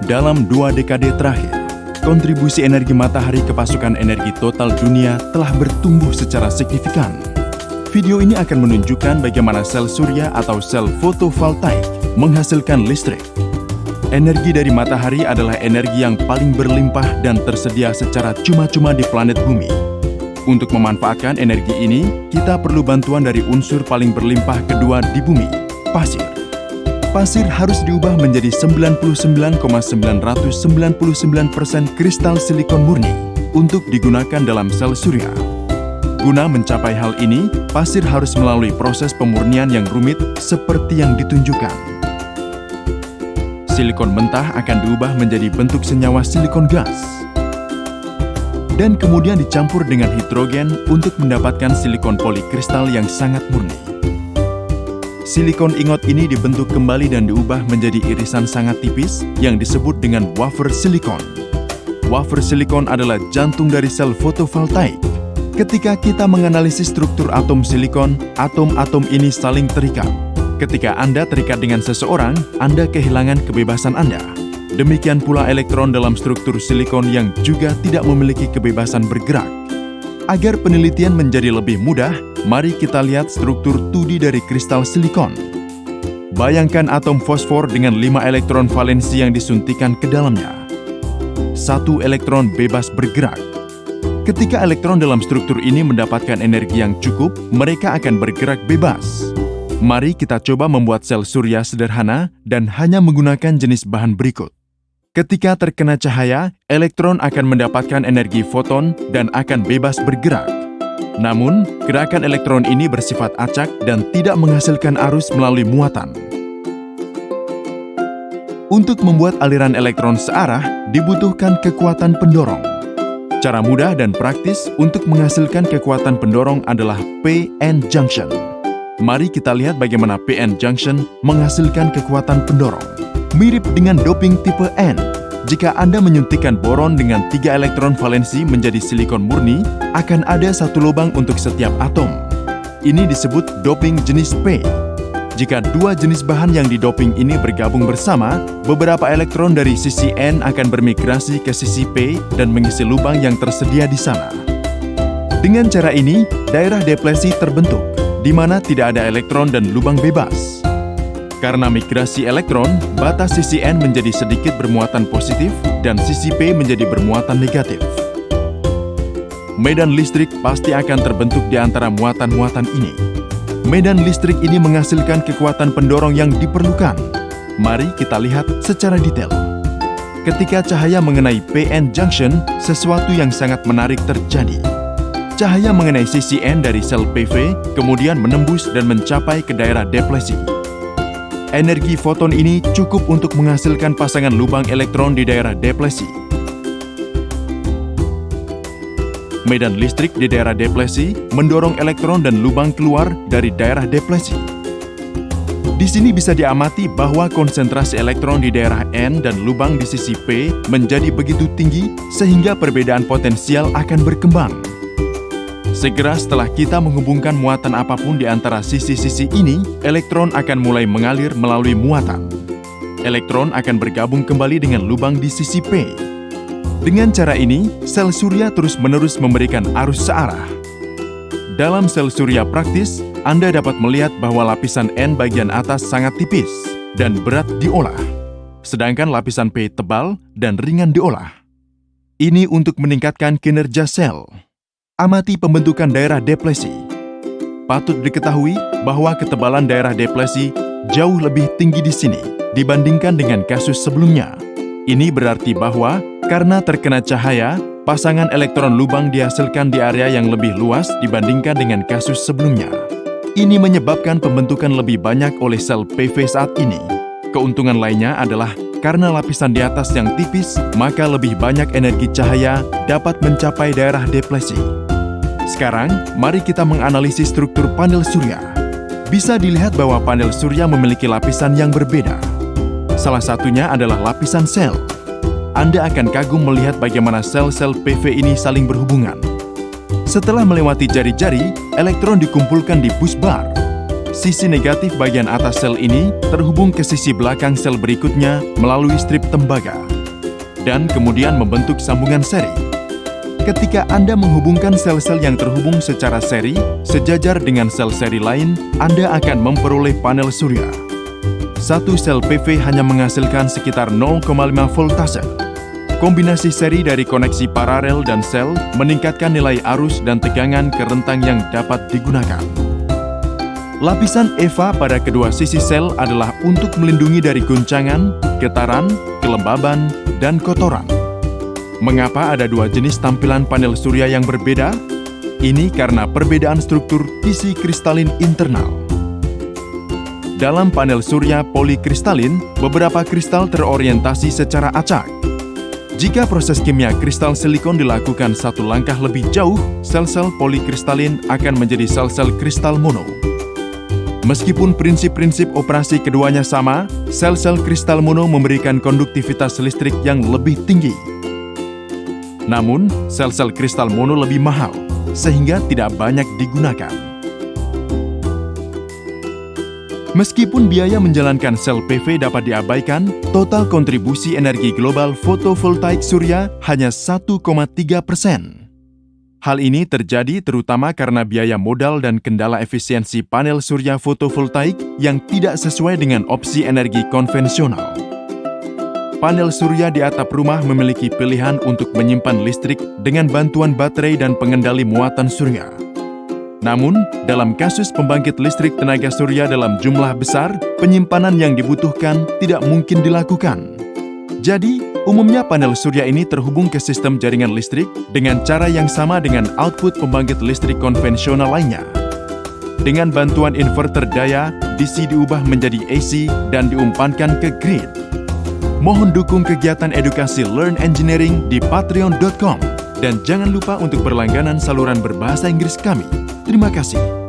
Dalam 2 dekade terakhir, kontribusi energi matahari ke pasokan energi total dunia telah bertumbuh secara signifikan. Video ini akan menunjukkan bagaimana sel surya atau sel fotovoltaik menghasilkan listrik. Energi dari matahari adalah energi yang paling berlimpah dan tersedia secara cuma-cuma di planet bumi. Untuk memanfaatkan energi ini, kita perlu bantuan dari unsur paling berlimpah kedua di bumi, pasir. Pasir harus diubah menjadi 99,999% kristal silikon murni untuk digunakan dalam sel surya. Guna mencapai hal ini, pasir harus melalui proses pemurnian yang rumit seperti yang ditunjukkan. Silikon mentah akan diubah menjadi bentuk senyawa silikon gas dan kemudian dicampur dengan hidrogen untuk mendapatkan silikon polikristal yang sangat murni. Silikon ingot ini dibentuk kembali dan diubah menjadi irisan sangat tipis yang disebut dengan wafer silikon. Wafer silikon adalah jantung dari sel fotovoltaik. Ketika kita menganalisis struktur atom silikon, atom-atom ini saling terikat. Ketika Anda terikat dengan seseorang, Anda kehilangan kebebasan Anda. Demikian pula elektron dalam struktur silikon yang juga tidak memiliki kebebasan bergerak. Agar penelitian menjadi lebih mudah, mari kita lihat struktur 2D dari kristal silikon. Bayangkan atom fosfor dengan 5 elektron valensi yang disuntikan ke dalamnya. 1 elektron bebas bergerak. Ketika elektron dalam struktur ini mendapatkan energi yang cukup, mereka akan bergerak bebas. Mari kita coba membuat sel surya sederhana dan hanya menggunakan jenis bahan berikut. Ketika terkena cahaya, elektron akan mendapatkan energi foton dan akan bebas bergerak. Namun, gerakan elektron ini bersifat acak dan tidak menghasilkan arus melalui muatan. Untuk membuat aliran elektron searah, dibutuhkan kekuatan pendorong. Cara mudah dan praktis untuk menghasilkan kekuatan pendorong adalah p-n junction. Mari kita lihat bagaimana p-n junction menghasilkan kekuatan pendorong. Mirip dengan doping tipe N. Jika Anda menyuntikkan boron dengan 3 elektron valensi menjadi silikon murni, akan ada 1 lubang untuk setiap atom. Ini disebut doping jenis P. Jika 2 jenis bahan yang didoping ini bergabung bersama, beberapa elektron dari sisi N akan bermigrasi ke sisi P dan mengisi lubang yang tersedia di sana. Dengan cara ini, daerah deplesi terbentuk, di mana tidak ada elektron dan lubang bebas. Karena migrasi elektron, batas sisi N menjadi sedikit bermuatan positif dan sisi P menjadi bermuatan negatif. Medan listrik pasti akan terbentuk di antara muatan-muatan ini. Medan listrik ini menghasilkan kekuatan pendorong yang diperlukan. Mari kita lihat secara detail. Ketika cahaya mengenai p-n junction, sesuatu yang sangat menarik terjadi. Cahaya mengenai sisi N dari sel PV, kemudian menembus dan mencapai ke daerah deplesi. Energi foton ini cukup untuk menghasilkan pasangan lubang elektron di daerah deplesi. Medan listrik di daerah deplesi mendorong elektron dan lubang keluar dari daerah deplesi. Di sini bisa diamati bahwa konsentrasi elektron di daerah N dan lubang di sisi P menjadi begitu tinggi sehingga perbedaan potensial akan berkembang. Segera setelah kita menghubungkan muatan apapun di antara sisi-sisi ini, elektron akan mulai mengalir melalui muatan. Elektron akan bergabung kembali dengan lubang di sisi P. Dengan cara ini, sel surya terus-menerus memberikan arus searah. Dalam sel surya praktis, Anda dapat melihat bahwa lapisan N bagian atas sangat tipis dan berat diolah, sedangkan lapisan P tebal dan ringan diolah. Ini untuk meningkatkan kinerja sel. Amati pembentukan daerah deplesi. Patut diketahui bahwa ketebalan daerah deplesi jauh lebih tinggi di sini dibandingkan dengan kasus sebelumnya. Ini berarti bahwa karena terkena cahaya, pasangan elektron lubang dihasilkan di area yang lebih luas dibandingkan dengan kasus sebelumnya. Ini menyebabkan pembentukan lebih banyak oleh sel PV saat ini. Keuntungan lainnya adalah karena lapisan di atas yang tipis, maka lebih banyak energi cahaya dapat mencapai daerah deplesi. Sekarang, mari kita menganalisis struktur panel surya. Bisa dilihat bahwa panel surya memiliki lapisan yang berbeda. Salah satunya adalah lapisan sel. Anda akan kagum melihat bagaimana sel-sel PV ini saling berhubungan. Setelah melewati jari-jari, elektron dikumpulkan di busbar. Sisi negatif bagian atas sel ini terhubung ke sisi belakang sel berikutnya melalui strip tembaga, dan kemudian membentuk sambungan seri. Ketika Anda menghubungkan sel-sel yang terhubung secara seri, sejajar dengan sel seri lain, Anda akan memperoleh panel surya. Satu sel PV hanya menghasilkan sekitar 0,5 voltase. Kombinasi seri dari koneksi paralel dan sel meningkatkan nilai arus dan tegangan ke rentang yang dapat digunakan. Lapisan EVA pada kedua sisi sel adalah untuk melindungi dari guncangan, getaran, kelembaban, dan kotoran. Mengapa ada dua jenis tampilan panel surya yang berbeda? Ini karena perbedaan struktur isi kristalin internal. Dalam panel surya polikristalin, beberapa kristal terorientasi secara acak. Jika proses kimia kristal silikon dilakukan satu langkah lebih jauh, sel-sel polikristalin akan menjadi sel-sel kristal mono. Meskipun prinsip-prinsip operasi keduanya sama, sel-sel kristal mono memberikan konduktivitas listrik yang lebih tinggi. Namun, sel-sel kristal mono lebih mahal, sehingga tidak banyak digunakan. Meskipun biaya menjalankan sel PV dapat diabaikan, total kontribusi energi global fotovoltaik surya hanya 1,3%. Hal ini terjadi terutama karena biaya modal dan kendala efisiensi panel surya fotovoltaik yang tidak sesuai dengan opsi energi konvensional. Panel surya di atap rumah memiliki pilihan untuk menyimpan listrik dengan bantuan baterai dan pengendali muatan surya. Namun, dalam kasus pembangkit listrik tenaga surya dalam jumlah besar, penyimpanan yang dibutuhkan tidak mungkin dilakukan. Jadi, umumnya panel surya ini terhubung ke sistem jaringan listrik dengan cara yang sama dengan output pembangkit listrik konvensional lainnya. Dengan bantuan inverter daya, DC diubah menjadi AC dan diumpankan ke grid. Mohon dukung kegiatan edukasi Learn Engineering di patreon.com dan jangan lupa untuk berlangganan saluran berbahasa Inggris kami. Terima kasih.